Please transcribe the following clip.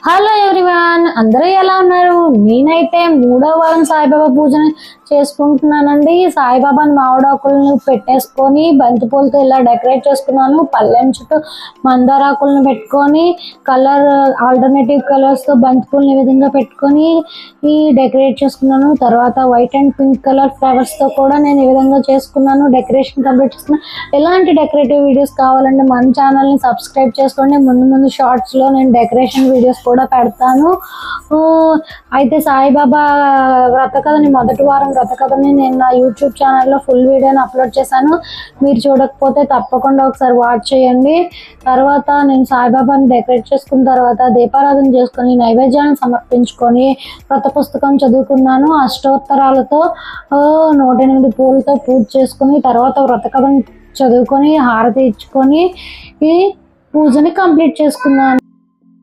Hello everyone, అందరూ ఎలా ఉన్నారు? నేనైతే 3వ వారం సాయిబాబా పూజని చేసుకుంటున్నానండి. సాయిబాబాని మామిడాకులను పెట్టేసుకొని బంతిపూలతో ఇలా డెకరేట్ చేసుకున్నాను. పళ్ళెం చుట్టూ మందారాకులను పెట్టుకొని కలర్ ఆల్టర్నేటివ్ కలర్స్తో బంతిపూలని ఈ విధంగా పెట్టుకొని డెకరేట్ చేసుకున్నాను. తర్వాత వైట్ అండ్ పింక్ కలర్ ఫ్లవర్స్తో కూడా నేను ఈ విధంగా చేసుకున్నాను. డెకరేషన్ కంప్లీట్ చేసుకున్నాను. ఎలాంటి డెకరేటివ్ వీడియోస్ కావాలంటే మన ఛానల్ని సబ్స్క్రైబ్ చేసుకోండి. ముందు షార్ట్స్లో నేను డెకరేషన్ వీడియోస్ కూడా పెడతాను. అయితే సాయిబాబా వ్రత కథని మొదటి వారం వ్రత కథని నేను నా యూట్యూబ్ ఛానల్లో ఫుల్ వీడియోని అప్లోడ్ చేశాను. మీరు చూడకపోతే తప్పకుండా ఒకసారి వాచ్ చేయండి. తర్వాత నేను సాయిబాబాని డెకరేట్ చేసుకున్న తర్వాత దీపారాధన చేసుకొని నైవేద్యాన్ని సమర్పించుకొని వ్రత పుస్తకం చదువుకున్నాను. అష్టోత్తరాలతో 108 పూలతో పూజ చేసుకుని తర్వాత వ్రత కథని చదువుకొని హారతి ఇచ్చుకొని ఈ పూజని కంప్లీట్ చేసుకున్నాను.